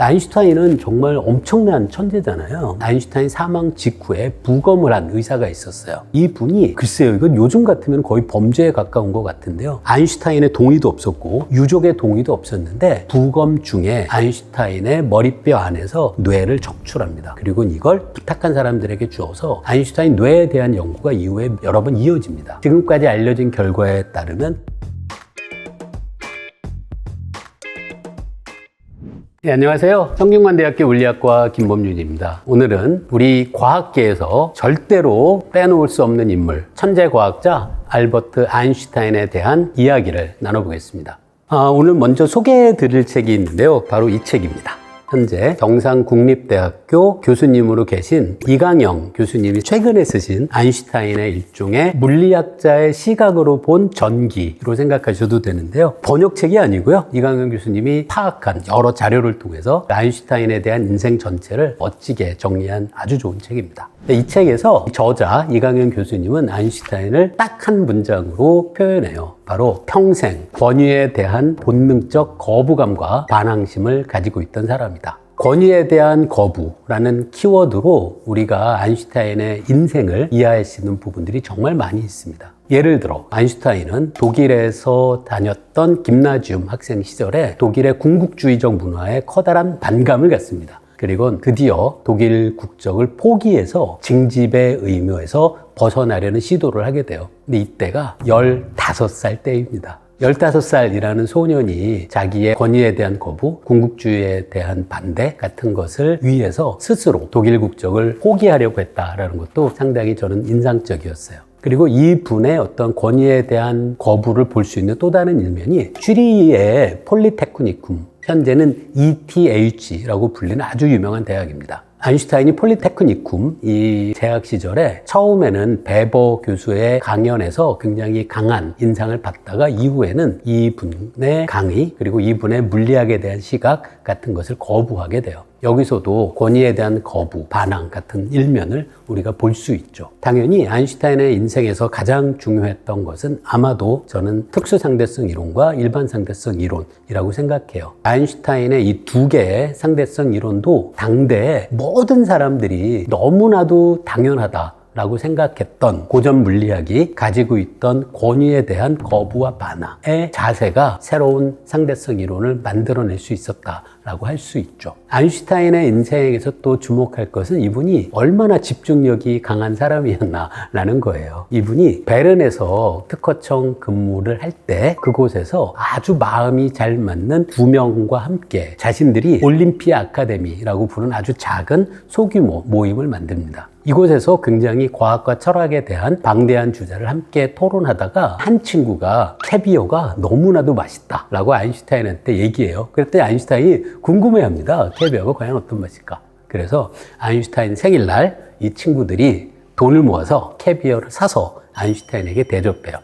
아인슈타인은 정말 엄청난 천재잖아요. 아인슈타인 사망 직후에 부검을 한 의사가 있었어요. 이 분이 글쎄요, 이건 요즘 같으면 거의 범죄에 가까운 것 같은데요. 아인슈타인의 동의도 없었고 유족의 동의도 없었는데 부검 중에 아인슈타인의 머리뼈 안에서 뇌를 적출합니다. 그리고 이걸 부탁한 사람들에게 주어서 아인슈타인 뇌에 대한 연구가 이후에 여러 번 이어집니다. 지금까지 알려진 결과에 따르면 네, 안녕하세요. 성균관대학교 물리학과 김범윤입니다. 오늘은 우리 과학계에서 절대로 빼놓을 수 없는 인물, 천재 과학자 알버트 아인슈타인에 대한 이야기를 나눠보겠습니다. 오늘 먼저 소개해 드릴 책이 있는데요. 바로 이 책입니다. 현재 경상국립대학교 교수님으로 계신 이강영 교수님이 최근에 쓰신 아인슈타인의 일종의 물리학자의 시각으로 본 전기로 생각하셔도 되는데요. 번역책이 아니고요. 이강영 교수님이 파악한 여러 자료를 통해서 아인슈타인에 대한 인생 전체를 멋지게 정리한 아주 좋은 책입니다. 이 책에서 저자 이강영 교수님은 아인슈타인을 딱 한 문장으로 표현해요. 바로 평생 권위에 대한 본능적 거부감과 반항심을 가지고 있던 사람이다. 권위에 대한 거부라는 키워드로 우리가 아인슈타인의 인생을 이해할 수 있는 부분들이 정말 많이 있습니다. 예를 들어 아인슈타인은 독일에서 다녔던 김나지움 학생 시절에 독일의 궁극주의적 문화에 커다란 반감을 갖습니다. 그리고 드디어 독일 국적을 포기해서 징집의 의무에서 벗어나려는 시도를 하게 돼요. 근데 이때가 15살 때입니다. 15살이라는 소년이 자기의 권위에 대한 거부, 궁극주의에 대한 반대 같은 것을 위해서 스스로 독일 국적을 포기하려고 했다라는 것도 상당히 저는 인상적이었어요. 그리고 이 분의 어떤 권위에 대한 거부를 볼 수 있는 또 다른 일면이 쥐리히의 폴리테크니쿰, 현재는 ETH라고 불리는 아주 유명한 대학입니다. 아인슈타인이 폴리테크니쿰 이 재학 시절에 처음에는 베버 교수의 강연에서 굉장히 강한 인상을 받다가 이후에는 이분의 강의 그리고 이분의 물리학에 대한 시각 같은 것을 거부하게 돼요. 여기서도 권위에 대한 거부, 반항 같은 일면을 우리가 볼 수 있죠. 당연히 아인슈타인의 인생에서 가장 중요했던 것은 아마도 저는 특수상대성 이론과 일반상대성 이론이라고 생각해요. 아인슈타인의 이 두 개의 상대성 이론도 당대의 모든 사람들이 너무나도 당연하다 라고 생각했던 고전 물리학이 가지고 있던 권위에 대한 거부와 반항의 자세가 새로운 상대성 이론을 만들어낼 수 있었다라고 할 수 있죠. 아인슈타인의 인생에서 또 주목할 것은 이분이 얼마나 집중력이 강한 사람이었나라는 거예요. 이분이 베른에서 특허청 근무를 할 때 그곳에서 아주 마음이 잘 맞는 두 명과 함께 자신들이 올림피아 아카데미라고 부르는 아주 작은 소규모 모임을 만듭니다. 이곳에서 굉장히 과학과 철학에 대한 방대한 주제를 함께 토론하다가 한 친구가 캐비어가 너무나도 맛있다라고 아인슈타인한테 얘기해요. 그랬더니 아인슈타인이 궁금해합니다. 캐비어가 과연 어떤 맛일까? 그래서 아인슈타인 생일날 이 친구들이 돈을 모아서 캐비어를 사서 아인슈타인에게 대접해요.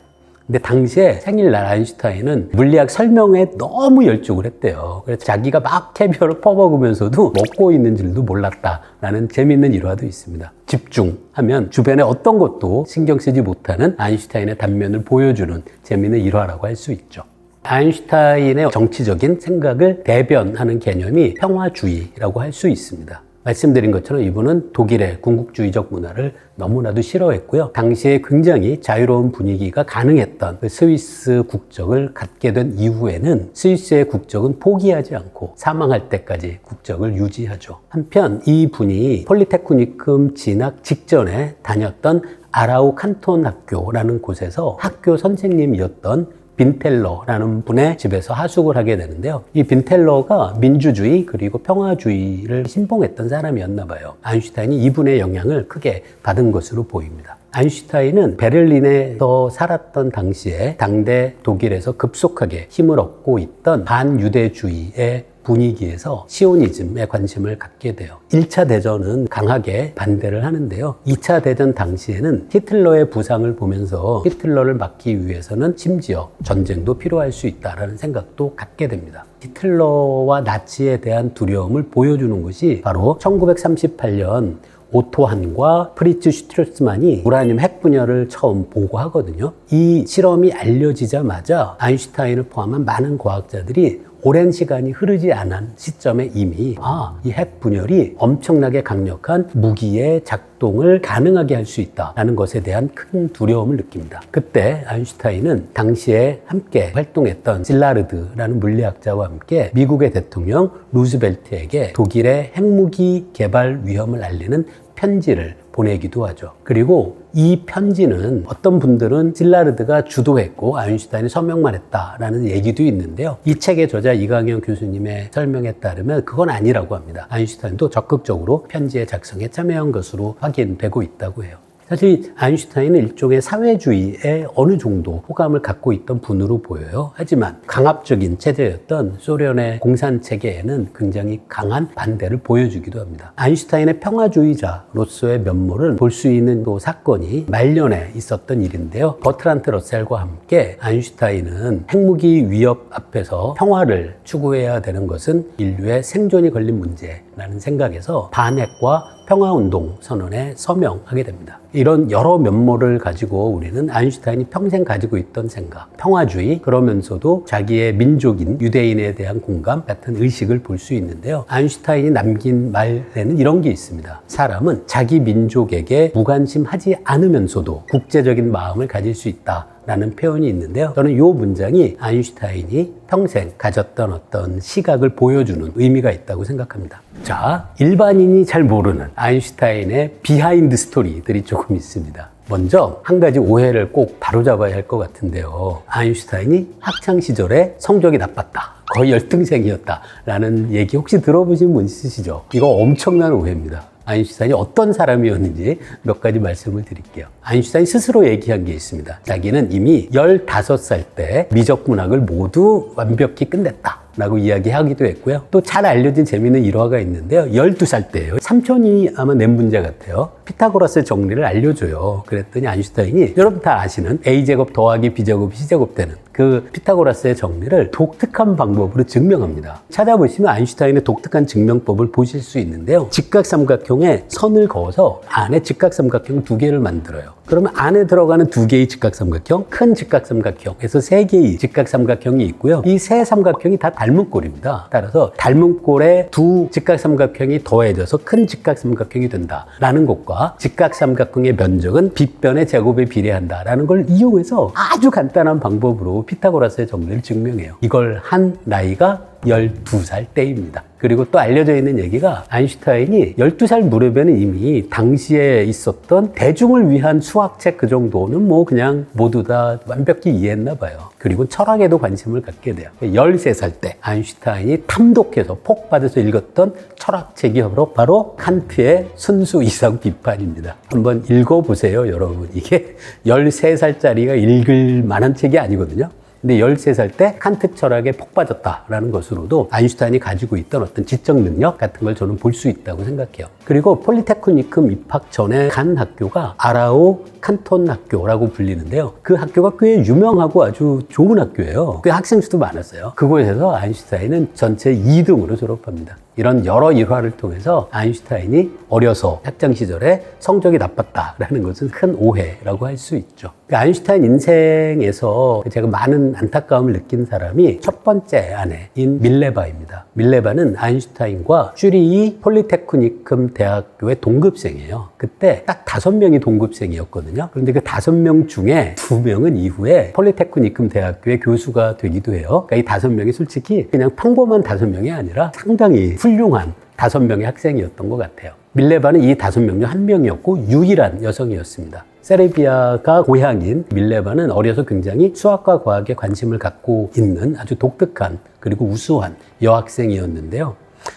근데 당시에 생일날 아인슈타인은 물리학 설명에 너무 열중을 했대요. 그래서 자기가 막 캐비어를 퍼먹으면서도 먹고 있는 줄도 몰랐다라는 재미있는 일화도 있습니다. 집중하면 주변에 어떤 것도 신경 쓰지 못하는 아인슈타인의 단면을 보여주는 재미있는 일화라고 할 수 있죠. 아인슈타인의 정치적인 생각을 대변하는 개념이 평화주의라고 할 수 있습니다. 말씀드린 것처럼 이분은 독일의 궁극주의적 문화를 너무나도 싫어했고요. 당시에 굉장히 자유로운 분위기가 가능했던 그 스위스 국적을 갖게 된 이후에는 스위스의 국적은 포기하지 않고 사망할 때까지 국적을 유지하죠. 한편 이분이 폴리테크니쿰 진학 직전에 다녔던 아라우 칸톤 학교라는 곳에서 학교 선생님이었던 빈텔러라는 분의 집에서 하숙을 하게 되는데요. 이 빈텔러가 민주주의 그리고 평화주의를 신봉했던 사람이었나 봐요. 아인슈타인이 이분의 영향을 크게 받은 것으로 보입니다. 아인슈타인은 베를린에서 살았던 당시에 당대 독일에서 급속하게 힘을 얻고 있던 반유대주의의 분위기에서 시오니즘에 관심을 갖게 돼요. 1차 대전은 강하게 반대를 하는데요. 2차 대전 당시에는 히틀러의 부상을 보면서 히틀러를 막기 위해서는 심지어 전쟁도 필요할 수 있다는 생각도 갖게 됩니다. 히틀러와 나치에 대한 두려움을 보여주는 것이 바로 1938년 오토한과 프리츠 슈트루스만이 우라늄 핵 분열을 처음 보고하거든요. 이 실험이 알려지자마자 아인슈타인을 포함한 많은 과학자들이 오랜 시간이 흐르지 않은 시점에 이미 이 핵 분열이 엄청나게 강력한 무기의 작동을 가능하게 할 수 있다라는 것에 대한 큰 두려움을 느낍니다. 그때 아인슈타인은 당시에 함께 활동했던 실라르드라는 물리학자와 함께 미국의 대통령 루즈벨트에게 독일의 핵무기 개발 위험을 알리는 편지를 보내기도 하죠. 그리고 이 편지는 어떤 분들은 실라르드가 주도했고 아인슈타인이 서명만 했다라는 얘기도 있는데요. 이 책의 저자 이강현 교수님의 설명에 따르면 그건 아니라고 합니다. 아인슈타인도 적극적으로 편지의 작성에 참여한 것으로 확인되고 있다고 해요. 사실 아인슈타인은 일종의 사회주의에 어느 정도 호감을 갖고 있던 분으로 보여요. 하지만 강압적인 체제였던 소련의 공산체계에는 굉장히 강한 반대를 보여주기도 합니다. 아인슈타인의 평화주의자로서의 면모를 볼 수 있는 또 사건이 말년에 있었던 일인데요. 버트란트 러셀과 함께 아인슈타인은 핵무기 위협 앞에서 평화를 추구해야 되는 것은 인류의 생존이 걸린 문제라는 생각에서 반핵과 평화운동 선언에 서명하게 됩니다. 이런 여러 면모를 가지고 우리는 아인슈타인이 평생 가지고 있던 생각, 평화주의, 그러면서도 자기의 민족인 유대인에 대한 공감 같은 의식을 볼 수 있는데요. 아인슈타인이 남긴 말에는 이런 게 있습니다. 사람은 자기 민족에게 무관심하지 않으면서도 국제적인 마음을 가질 수 있다. 라는 표현이 있는데요. 저는 이 문장이 아인슈타인이 평생 가졌던 어떤 시각을 보여주는 의미가 있다고 생각합니다. 자, 일반인이 잘 모르는 아인슈타인의 비하인드 스토리들이 조금 있습니다. 먼저 한 가지 오해를 꼭 바로잡아야 할 것 같은데요. 아인슈타인이 학창시절에 성적이 나빴다. 거의 열등생이었다라는 얘기 혹시 들어보신 분 있으시죠? 이거 엄청난 오해입니다. 아인슈타인이 어떤 사람이었는지 몇 가지 말씀을 드릴게요. 아인슈타인 스스로 얘기한 게 있습니다. 자기는 이미 15살 때 미적분학을 모두 완벽히 끝냈다 라고 이야기하기도 했고요. 또 잘 알려진 재미있는 일화가 있는데요. 12살 때예요. 삼촌이 아마 낸 문제 같아요. 피타고라스의 정리를 알려줘요. 그랬더니 아인슈타인이 여러분 다 아시는 A제곱 더하기 B제곱이 C제곱 되는 그 피타고라스의 정리를 독특한 방법으로 증명합니다. 찾아보시면 아인슈타인의 독특한 증명법을 보실 수 있는데요. 직각삼각형에 선을 그어서 안에 직각삼각형 2개를 만들어요. 그러면 안에 들어가는 2개의 직각삼각형, 큰 직각삼각형에서 3개의 직각삼각형이 있고요. 이 세 삼각형이 다 닮은 꼴입니다. 따라서 닮은 꼴에 두 직각삼각형이 더해져서 큰 직각삼각형이 된다라는 것과 직각삼각형의 면적은 빗변의 제곱에 비례한다라는 걸 이용해서 아주 간단한 방법으로 피타고라스의 정리를 증명해요. 이걸 한 나이가 12살 때입니다. 그리고 또 알려져 있는 얘기가 아인슈타인이 12살 무렵에는 이미 당시에 있었던 대중을 위한 수학책 그 정도는 뭐 그냥 모두 다 완벽히 이해했나 봐요. 그리고 철학에도 관심을 갖게 돼요. 13살 때 아인슈타인이 탐독해서 폭 받아서 읽었던 철학책이 바로 칸트의 순수 이성 비판입니다. 한번 읽어보세요, 여러분. 이게 13살짜리가 읽을 만한 책이 아니거든요. 근데 13살 때 칸트 철학에 폭 빠졌다라는 것으로도 아인슈타인이 가지고 있던 어떤 지적 능력 같은 걸 저는 볼 수 있다고 생각해요. 그리고 폴리테크니큼 입학 전에 간 학교가 아라우 칸톤 학교라고 불리는데요. 그 학교가 꽤 유명하고 아주 좋은 학교예요. 꽤 학생 수도 많았어요. 그곳에서 아인슈타인은 전체 2등으로 졸업합니다. 이런 여러 일화를 통해서 아인슈타인이 어려서 학창 시절에 성적이 나빴다라는 것은 큰 오해라고 할 수 있죠. 아인슈타인 인생에서 제가 많은 안타까움을 느낀 사람이 첫 번째 아내인 밀레바입니다. 밀레바는 아인슈타인과 쭈리히 폴리테크니큼 대학교의 동급생이에요. 그때 딱 5명이 동급생이었거든요. 그런데 그 5명 중에 2명은 이후에 폴리테크니큼 대학교의 교수가 되기도 해요. 그러니까 이 5명이 솔직히 그냥 평범한 5명이 아니라 상당히 훌륭한 5명의 학생이었던 것 같아요. 밀레바는 이 5명 중 1명이었고 유일한 여성이었습니다. 세르비아가 고향인 밀레바는 어려서 굉장히 수학과 과학에 관심을 갖고 있는 아주 독특한 그리고 우수한 여학생이었는데요.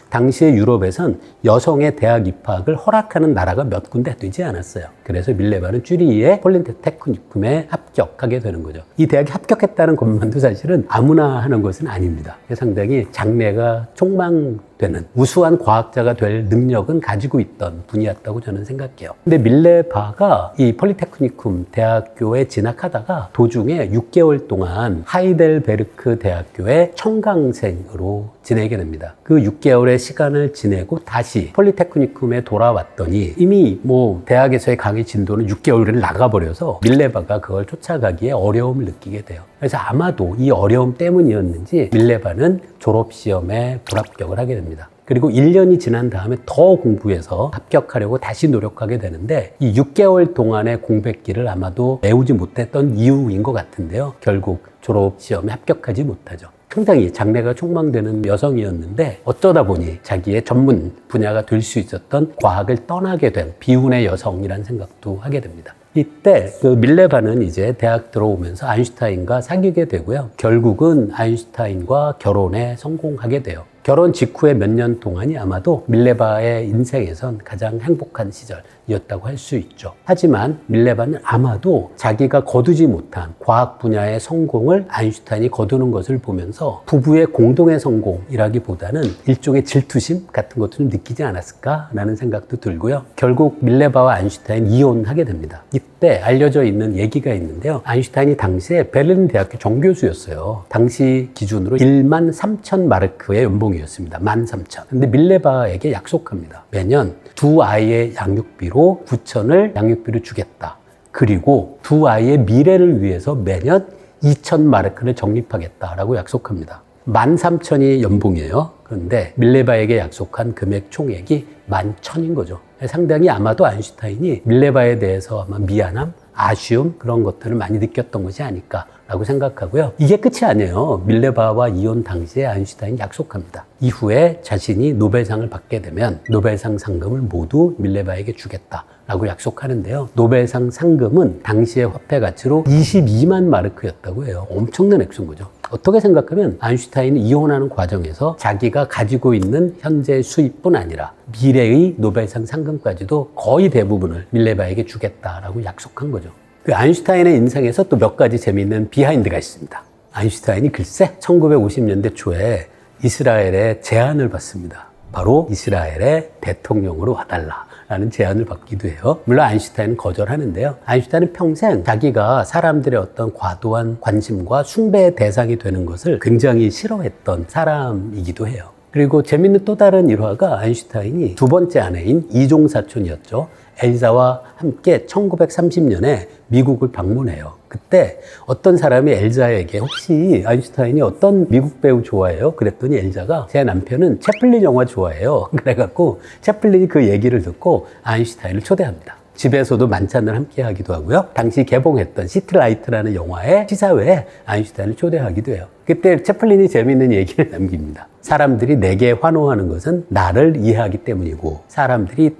당시의 유럽에선 여성의 대학 입학을 허락하는 나라가 몇 군데 되지 않았어요. 그래서 밀레바는 쭈리히의 폴리테크니kum에 합격하게 되는 거죠. 이 대학에 합격했다는 것만도 사실은 아무나 하는 것은 아닙니다. 상당히 장래가 촉망되는 우수한 과학자가 될 능력은 가지고 있던 분이었다고 저는 생각해요. 근데 밀레바가 이 폴리테크니kum 대학교에 진학하다가 도중에 6개월 동안 하이델베르크 대학교의 청강생으로 지내게 됩니다. 그 6개월의 시간을 지내고 다시 폴리테크니쿰에 돌아왔더니 이미 대학에서의 강의 진도는 6개월을 나가버려서 밀레바가 그걸 쫓아가기에 어려움을 느끼게 돼요. 그래서 아마도 이 어려움 때문이었는지 밀레바는 졸업시험에 불합격을 하게 됩니다. 그리고 1년이 지난 다음에 더 공부해서 합격하려고 다시 노력하게 되는데 이 6개월 동안의 공백기를 아마도 메우지 못했던 이유인 것 같은데요. 결국 졸업시험에 합격하지 못하죠. 상당히 장래가 촉망되는 여성이었는데 어쩌다 보니 자기의 전문 분야가 될 수 있었던 과학을 떠나게 된 비운의 여성이라는 생각도 하게 됩니다. 이때 그 밀레바는 이제 대학 들어오면서 아인슈타인과 사귀게 되고요. 결국은 아인슈타인과 결혼에 성공하게 돼요. 결혼 직후에 몇 년 동안이 아마도 밀레바의 인생에선 가장 행복한 시절이었다고 할 수 있죠. 하지만 밀레바는 아마도 자기가 거두지 못한 과학 분야의 성공을 아인슈타인이 거두는 것을 보면서 부부의 공동의 성공이라기보다는 일종의 질투심 같은 것도 좀 느끼지 않았을까라는 생각도 들고요. 결국 밀레바와 아인슈타인 이혼하게 됩니다. 이때 알려져 있는 얘기가 있는데요. 아인슈타인이 당시에 베를린 대학교 정교수였어요. 당시 기준으로 1만 3천 마르크의 연봉이었습니다. 13,000. 근데 밀레바에게 약속합니다. 매년 두 아이의 양육비로 9천을 양육비로 주겠다. 그리고 두 아이의 미래를 위해서 매년 2천 마르크를 적립하겠다라고 약속합니다. 13,000이 연봉이에요. 그런데 밀레바에게 약속한 금액 총액이 11,000인 거죠. 상당히 아마도 아인슈타인이 밀레바에 대해서 아마 미안함, 아쉬움 그런 것들을 많이 느꼈던 것이 아닐까라고 생각하고요. 이게 끝이 아니에요. 밀레바와 이혼 당시에 아인슈타인이 약속합니다. 이후에 자신이 노벨상을 받게 되면 노벨상 상금을 모두 밀레바에게 주겠다라고 약속하는데요. 노벨상 상금은 당시의 화폐 가치로 22만 마르크였다고 해요. 엄청난 액수인 거죠. 어떻게 생각하면 아인슈타인은 이혼하는 과정에서 자기가 가지고 있는 현재 수입뿐 아니라 미래의 노벨상 상금까지도 거의 대부분을 밀레바에게 주겠다라고 약속한 거죠. 그 아인슈타인의 인생에서 또 몇 가지 재미있는 비하인드가 있습니다. 아인슈타인이 글쎄 1950년대 초에 이스라엘의 제안을 받습니다. 바로 이스라엘의 대통령으로 와달라라는 제안을 받기도 해요. 물론 아인슈타인은 거절하는데요. 아인슈타인은 평생 자기가 사람들의 어떤 과도한 관심과 숭배의 대상이 되는 것을 굉장히 싫어했던 사람이기도 해요. 그리고 재밌는 또 다른 일화가 아인슈타인이 두 번째 아내인 이종사촌이었죠. 엘자와 함께 1930년에 미국을 방문해요. 그때 어떤 사람이 엘자에게 혹시 아인슈타인이 어떤 미국 배우 좋아해요? 그랬더니 엘자가 제 남편은 채플린 영화 좋아해요. 그래갖고 채플린이 그 얘기를 듣고 아인슈타인을 초대합니다. 집에서도 만찬을 함께 하기도 하고요. 당시 개봉했던 시트라이트라는 영화의 시사회에 아인슈타인을 초대하기도 해요. 그때 채플린이 재미있는 얘기를 남깁니다. 사람들이 내게 환호하는 것은 나를 이해하기 때문이고 사람들이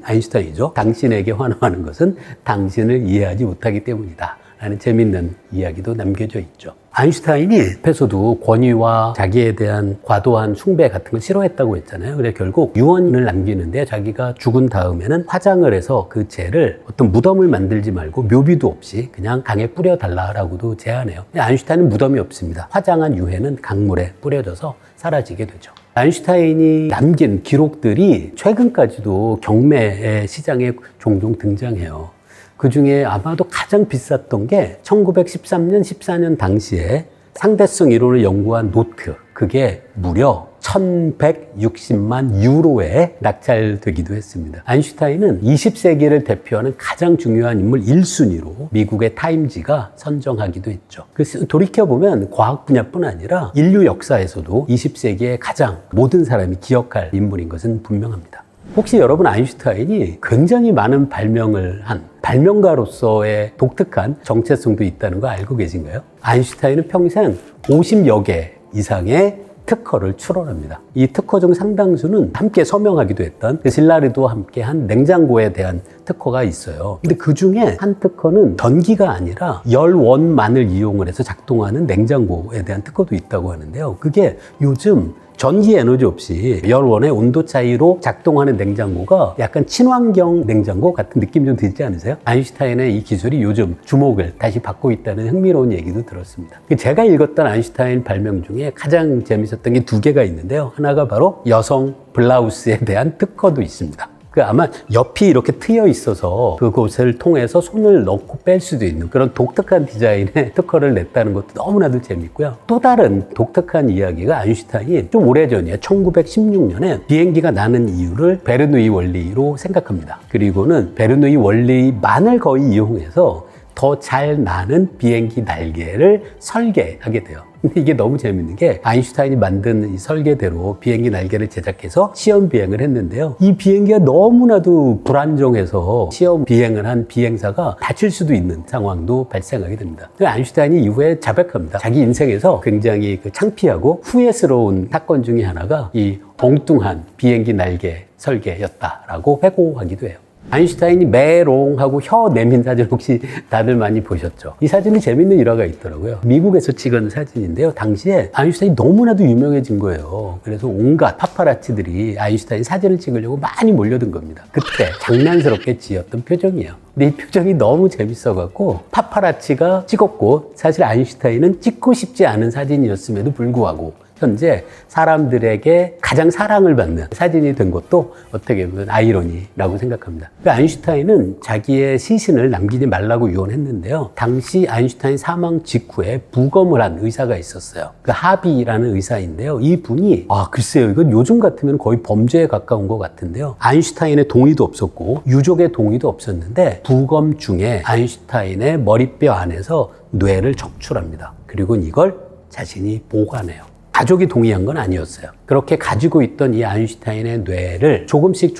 아인슈타인이죠. 당신에게 환호하는 것은 당신을 이해하지 못하기 때문이다. 라는 재미있는 이야기도 남겨져 있죠. 아인슈타인이 앞에서도 권위와 자기에 대한 과도한 숭배 같은 걸 싫어했다고 했잖아요. 그래서 결국 유언을 남기는데 자기가 죽은 다음에는 화장을 해서 그 재를 어떤 무덤을 만들지 말고 묘비도 없이 그냥 강에 뿌려달라라고도 제안해요. 근데 아인슈타인은 무덤이 없습니다. 화장한 유해는 강물에 뿌려져서 사라지게 되죠. 아인슈타인이 남긴 기록들이 최근까지도 경매의 시장에 종종 등장해요. 그 중에 아마도 가장 비쌌던 게 1913년, 14년 당시에 상대성 이론을 연구한 노트. 그게 무려 1160만 유로에 낙찰되기도 했습니다. 아인슈타인은 20세기를 대표하는 가장 중요한 인물 1순위로 미국의 타임지가 선정하기도 했죠. 그래서 돌이켜보면 과학 분야뿐 아니라 인류 역사에서도 20세기의 가장 모든 사람이 기억할 인물인 것은 분명합니다. 혹시 여러분 아인슈타인이 굉장히 많은 발명을 한 발명가로서의 독특한 정체성도 있다는 거 알고 계신가요? 아인슈타인은 평생 50여 개 이상의 특허를 출원합니다. 이 특허 중 상당수는 함께 서명하기도 했던 실라리도와 함께 한 냉장고에 대한 특허가 있어요. 근데 그 중에 한 특허는 전기가 아니라 열원만을 이용을 해서 작동하는 냉장고에 대한 특허도 있다고 하는데요. 그게 요즘 전기 에너지 없이 열원의 온도 차이로 작동하는 냉장고가 약간 친환경 냉장고 같은 느낌 좀 들지 않으세요? 아인슈타인의 이 기술이 요즘 주목을 다시 받고 있다는 흥미로운 얘기도 들었습니다. 제가 읽었던 아인슈타인 발명 중에 가장 재밌었던 게 두 개가 있는데요. 하나가 바로 여성 블라우스에 대한 특허도 있습니다. 아마 옆이 이렇게 트여 있어서 그곳을 통해서 손을 넣고 뺄 수도 있는 그런 독특한 디자인의 특허를 냈다는 것도 너무나도 재밌고요. 또 다른 독특한 이야기가 아인슈타인이 좀 오래전이에요. 1916년에 비행기가 나는 이유를 베르누이 원리로 생각합니다. 그리고는 베르누이 원리만을 거의 이용해서 더 잘 나는 비행기 날개를 설계하게 돼요. 근데 이게 너무 재밌는 게 아인슈타인이 만든 이 설계대로 비행기 날개를 제작해서 시험 비행을 했는데요. 이 비행기가 너무나도 불안정해서 시험 비행을 한 비행사가 다칠 수도 있는 상황도 발생하게 됩니다. 아인슈타인이 이후에 자백합니다. 자기 인생에서 굉장히 창피하고 후회스러운 사건 중에 하나가 이 엉뚱한 비행기 날개 설계였다라고 회고하기도 해요. 아인슈타인이 메롱하고 혀 내민 사진 혹시 다들 많이 보셨죠? 이 사진이 재밌는 일화가 있더라고요. 미국에서 찍은 사진인데요. 당시에 아인슈타인이 너무나도 유명해진 거예요. 그래서 온갖 파파라치들이 아인슈타인 사진을 찍으려고 많이 몰려든 겁니다. 그때 장난스럽게 지었던 표정이에요. 근데 이 표정이 너무 재밌어갖고 파파라치가 찍었고 사실 아인슈타인은 찍고 싶지 않은 사진이었음에도 불구하고 현재 사람들에게 가장 사랑을 받는 사진이 된 것도 어떻게 보면 아이러니라고 생각합니다. 아인슈타인은 자기의 시신을 남기지 말라고 유언했는데요. 당시 아인슈타인 사망 직후에 부검을 한 의사가 있었어요. 하비라는 의사인데요. 이 분이 글쎄요, 이건 요즘 같으면 거의 범죄에 가까운 것 같은데요. 아인슈타인의 동의도 없었고 유족의 동의도 없었는데 부검 중에 아인슈타인의 머리뼈 안에서 뇌를 적출합니다. 그리고 이걸 자신이 보관해요. 가족이 동의한 건 아니었어요. 그렇게 가지고 있던 이 아인슈타인의 뇌를 조금씩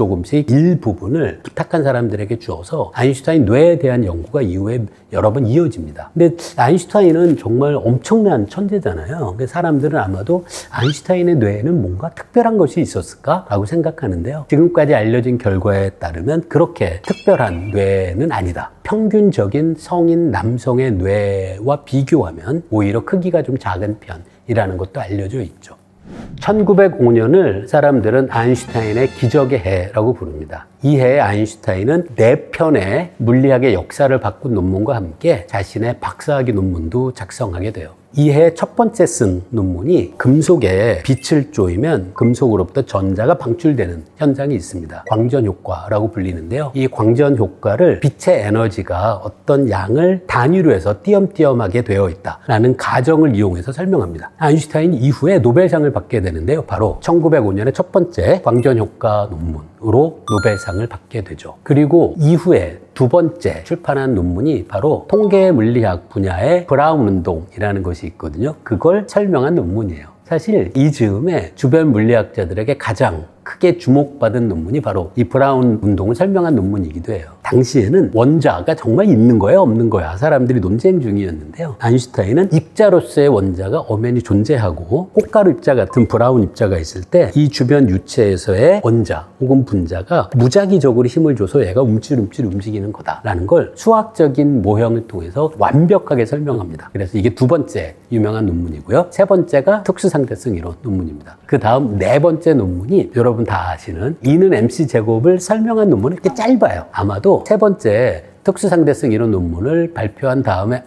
일부분을 부탁한 사람들에게 주어서 아인슈타인 뇌에 대한 연구가 이후에 여러 번 이어집니다. 근데 아인슈타인은 정말 엄청난 천재잖아요. 사람들은 아마도 아인슈타인의 뇌에는 뭔가 특별한 것이 있었을까라고 생각하는데요. 지금까지 알려진 결과에 따르면 그렇게 특별한 뇌는 아니다. 평균적인 성인 남성의 뇌와 비교하면 오히려 크기가 좀 작은 편이라는 것도 알려져 있죠. 1905년을 사람들은 아인슈타인의 기적의 해라고 부릅니다. 이 해에 아인슈타인은 4편의 물리학의 역사를 바꾼 논문과 함께 자신의 박사학위 논문도 작성하게 돼요. 이 해 첫 번째 쓴 논문이 금속에 빛을 쬐면 금속으로부터 전자가 방출되는 현상이 있습니다. 광전 효과라고 불리는데요. 이 광전 효과를 빛의 에너지가 어떤 양을 단위로 해서 띄엄띄엄하게 되어 있다라는 가정을 이용해서 설명합니다. 아인슈타인 이후에 노벨상을 받게 되는데요. 바로 1905년에 첫 번째 광전 효과 논문으로 노벨상을 받게 되죠. 그리고 이후에 두 번째 출판한 논문이 바로 통계 물리학 분야의 브라운 운동이라는 것이 있거든요. 그걸 설명한 논문이에요. 사실 이 즈음에 주변 물리학자들에게 가장 크게 주목받은 논문이 바로 이 브라운 운동을 설명한 논문이기도 해요. 당시에는 원자가 정말 있는 거야 없는 거야 사람들이 논쟁 중이었는데요. 아인슈타인은 입자로서의 원자가 엄연히 존재하고 꽃가루 입자 같은 브라운 입자가 있을 때 이 주변 유체에서의 원자 혹은 분자가 무작위적으로 힘을 줘서 얘가 움찔움찔 움직이는 거다라는 걸 수학적인 모형을 통해서 완벽하게 설명합니다. 그래서 이게 두 번째 유명한 논문이고요. 세 번째가 특수상대성 이론 논문입니다. 그 다음 네 번째 논문이 여러분 다 아시는 E는 MC 제곱을 설명한 논문은 이렇게 짧아요. 아마도 세 번째 특수상대성 이론 논문을 발표한 다음에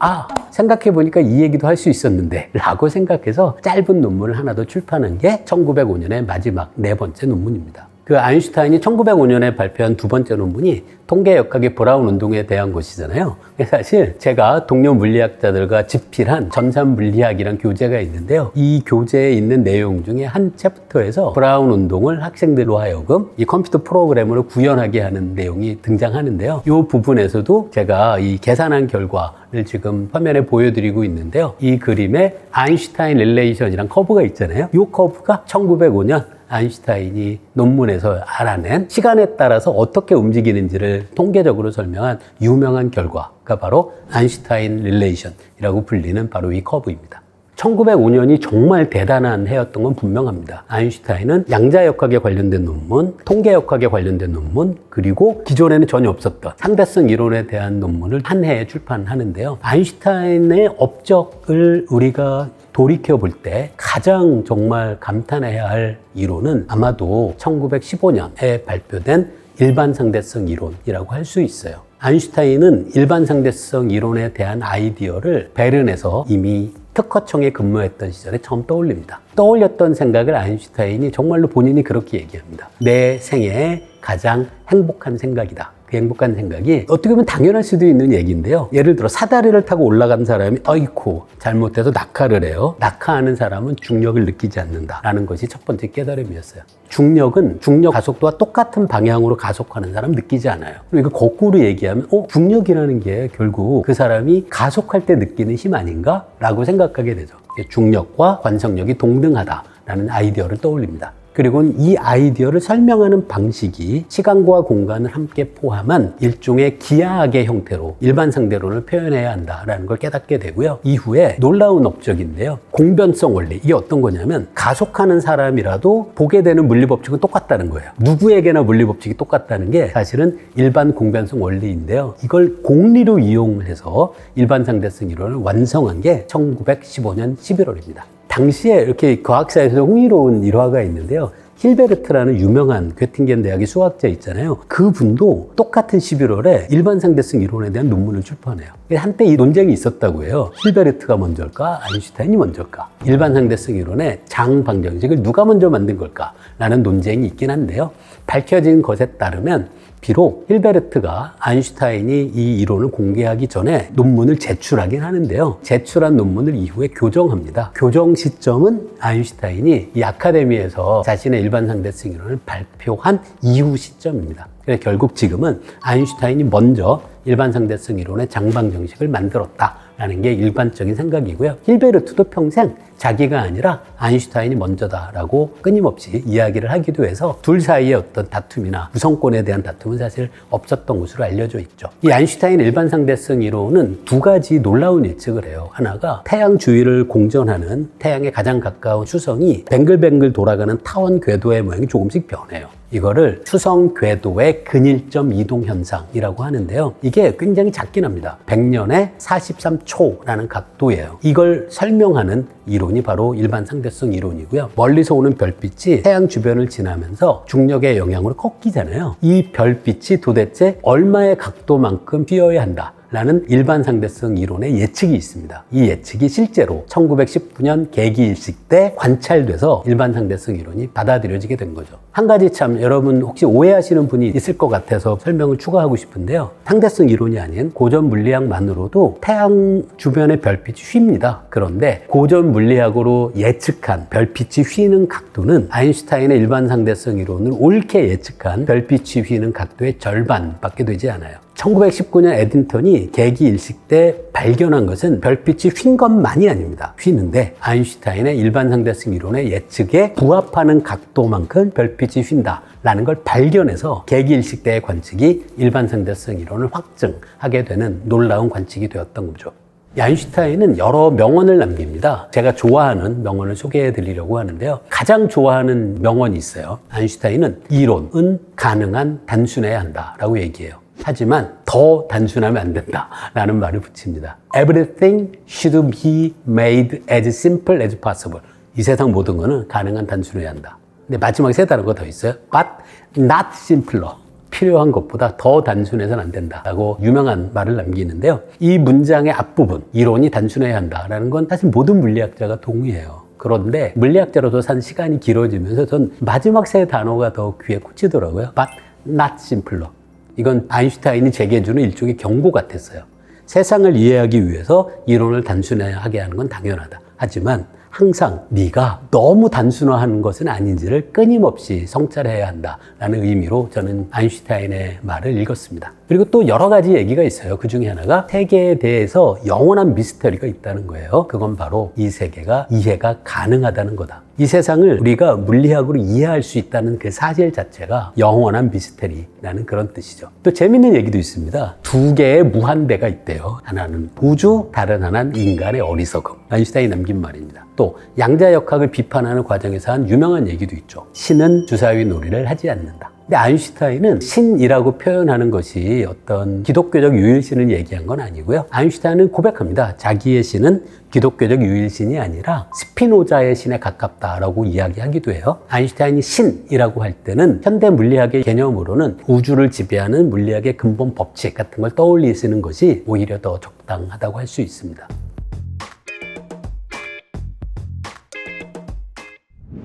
생각해보니까 이 얘기도 할 수 있었는데 라고 생각해서 짧은 논문을 하나 더 출판한 게 1905년의 마지막 네 번째 논문입니다. 그 아인슈타인이 1905년에 발표한 두 번째 논문이 통계역학의 브라운 운동에 대한 것이잖아요. 사실 제가 동료 물리학자들과 집필한 전산물리학이란 교재가 있는데요. 이 교재에 있는 내용 중에 한 챕터에서 브라운 운동을 학생들로 하여금 이 컴퓨터 프로그램으로 구현하게 하는 내용이 등장하는데요. 이 부분에서도 제가 이 계산한 결과를 지금 화면에 보여드리고 있는데요. 이 그림에 아인슈타인 릴레이션이란 커브가 있잖아요. 이 커브가 1905년 아인슈타인이 논문에서 알아낸 시간에 따라서 어떻게 움직이는지를 통계적으로 설명한 유명한 결과가 바로 아인슈타인 릴레이션이라고 불리는 바로 이 커브입니다. 1905년이 정말 대단한 해였던 건 분명합니다. 아인슈타인은 양자역학에 관련된 논문, 통계역학에 관련된 논문, 그리고 기존에는 전혀 없었던 상대성 이론에 대한 논문을 한 해에 출판하는데요. 아인슈타인의 업적을 우리가 돌이켜 볼 때 가장 정말 감탄해야 할 이론은 아마도 1915년에 발표된 일반상대성 이론이라고 할 수 있어요. 아인슈타인은 일반상대성 이론에 대한 아이디어를 베른에서 이미 특허청에 근무했던 시절에 처음 떠올립니다. 떠올렸던 생각을 아인슈타인이 정말로 본인이 그렇게 얘기합니다. 내 생애의 가장 행복한 생각이다. 그 행복한 생각이 어떻게 보면 당연할 수도 있는 얘기인데요. 예를 들어 사다리를 타고 올라간 사람이 아이고 잘못해서 낙하를 해요. 낙하하는 사람은 중력을 느끼지 않는다라는 것이 첫 번째 깨달음이었어요. 중력은 중력 가속도와 똑같은 방향으로 가속하는 사람 느끼지 않아요. 그리고 이거 거꾸로 얘기하면 중력이라는 게 결국 그 사람이 가속할 때 느끼는 힘 아닌가? 라고 생각하게 되죠. 중력과 관성력이 동등하다라는 아이디어를 떠올립니다. 그리고 이 아이디어를 설명하는 방식이 시간과 공간을 함께 포함한 일종의 기하학의 형태로 일반 상대론을 표현해야 한다라는 걸 깨닫게 되고요. 이후에 놀라운 업적인데요. 공변성 원리. 이게 어떤 거냐면 가속하는 사람이라도 보게 되는 물리법칙은 똑같다는 거예요. 누구에게나 물리법칙이 똑같다는 게 사실은 일반 공변성 원리인데요. 이걸 공리로 이용해서 일반 상대성 이론을 완성한 게 1915년 11월입니다. 당시에 이렇게 과학사에서 흥미로운 일화가 있는데요. 힐베르트라는 유명한 괴팅겐 대학의 수학자 있잖아요. 그분도 똑같은 11월에 일반 상대성 이론에 대한 논문을 출판해요. 한때 이 논쟁이 있었다고 해요. 힐베르트가 먼저일까? 아인슈타인이 먼저일까? 일반 상대성 이론의 장 방정식을 누가 먼저 만든 걸까? 라는 논쟁이 있긴 한데요. 밝혀진 것에 따르면 비록 힐베르트가 아인슈타인이 이 이론을 공개하기 전에 논문을 제출하긴 하는데요. 제출한 논문을 이후에 교정합니다. 교정 시점은 아인슈타인이 이 아카데미에서 자신의 일반 상대성 이론을 발표한 이후 시점입니다. 그래서 결국 지금은 아인슈타인이 먼저 일반 상대성 이론의 장방정식을 만들었다라는 게 일반적인 생각이고요. 힐베르트도 평생 자기가 아니라 아인슈타인이 먼저다라고 끊임없이 이야기를 하기도 해서 둘 사이의 어떤 다툼이나 구성권에 대한 다툼은 사실 없었던 것으로 알려져 있죠. 이 아인슈타인 일반 상대성 이론은 두 가지 놀라운 예측을 해요. 하나가 태양 주위를 공전하는 태양에 가장 가까운 수성이 뱅글뱅글 돌아가는 타원 궤도의 모양이 조금씩 변해요. 이거를 수성 궤도의 근일점 이동 현상이라고 하는데요. 이게 굉장히 작긴 합니다. 100년에 43초라는 각도예요. 이걸 설명하는 이론이 바로 일반 상대성 이론이고요. 멀리서 오는 별빛이 태양 주변을 지나면서 중력의 영향으로 꺾이잖아요. 이 별빛이 도대체 얼마의 각도만큼 휘어야 한다. 라는 일반 상대성 이론의 예측이 있습니다. 이 예측이 실제로 1919년 개기일식 때 관찰돼서 일반 상대성 이론이 받아들여지게 된 거죠. 한 가지 참 여러분 혹시 오해하시는 분이 있을 것 같아서 설명을 추가하고 싶은데요. 상대성 이론이 아닌 고전 물리학만으로도 태양 주변의 별빛이 휩니다. 그런데 고전 물리학으로 예측한 별빛이 휘는 각도는 아인슈타인의 일반 상대성 이론을 옳게 예측한 별빛이 휘는 각도의 절반밖에 되지 않아요. 1919년 에딘턴이 개기일식 때 발견한 것은 별빛이 휜 것만이 아닙니다. 휘는데 아인슈타인의 일반 상대성 이론의 예측에 부합하는 각도만큼 별빛이 휜다라는 걸 발견해서 개기일식 때의 관측이 일반 상대성 이론을 확증하게 되는 놀라운 관측이 되었던 거죠. 아인슈타인은 여러 명언을 남깁니다. 제가 좋아하는 명언을 소개해 드리려고 하는데요. 가장 좋아하는 명언이 있어요. 아인슈타인은 이론은 가능한 단순해야 한다라고 얘기해요. 하지만 더 단순하면 안 된다라는 말을 붙입니다. Everything should be made as simple as possible. 이 세상 모든 거는 가능한 단순해야 한다. 근데 마지막에 세 단어가 더 있어요. But not simpler. 필요한 것보다 더 단순해서는 안 된다라고 유명한 말을 남기는데요. 이 문장의 앞부분, 이론이 단순해야 한다라는 건 사실 모든 물리학자가 동의해요. 그런데 물리학자로서 산 시간이 길어지면서 전 마지막 세 단어가 더 귀에 꽂히더라고요. But not simpler. 이건 아인슈타인이 제게 주는 일종의 경고 같았어요. 세상을 이해하기 위해서 이론을 단순하게 하는 건 당연하다. 하지만 항상 네가 너무 단순화하는 것은 아닌지를 끊임없이 성찰해야 한다라는 의미로 저는 아인슈타인의 말을 읽었습니다. 그리고 또 여러 가지 얘기가 있어요. 그 중에 하나가 세계에 대해서 영원한 미스터리가 있다는 거예요. 그건 바로 이 세계가 이해가 가능하다는 거다. 이 세상을 우리가 물리학으로 이해할 수 있다는 그 사실 자체가 영원한 미스터리라는 그런 뜻이죠. 또 재밌는 얘기도 있습니다. 두 개의 무한대가 있대요. 하나는 우주, 다른 하나는 인간의 어리석음. 아인슈타인이 남긴 말입니다. 또 양자역학을 비판하는 과정에서 한 유명한 얘기도 있죠. 신은 주사위 놀이를 하지 않는다. 근데 아인슈타인은 신이라고 표현하는 것이 어떤 기독교적 유일신을 얘기한 건 아니고요. 아인슈타인은 고백합니다. 자기의 신은 기독교적 유일신이 아니라 스피노자의 신에 가깝다라고 이야기하기도 해요. 아인슈타인이 신이라고 할 때는 현대 물리학의 개념으로는 우주를 지배하는 물리학의 근본 법칙 같은 걸 떠올리시는 것이 오히려 더 적당하다고 할 수 있습니다.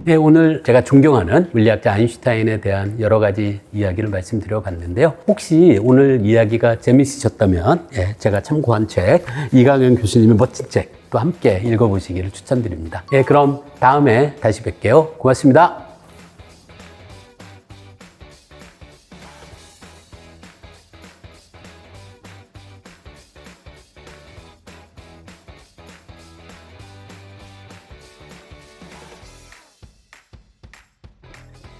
예, 오늘 제가 존경하는 물리학자 아인슈타인에 대한 여러 가지 이야기를 말씀드려 봤는데요. 혹시 오늘 이야기가 재밌으셨다면 예, 제가 참고한 책, 이강현 교수님의 멋진 책 또 함께 읽어보시기를 추천드립니다. 예, 그럼 다음에 다시 뵐게요. 고맙습니다.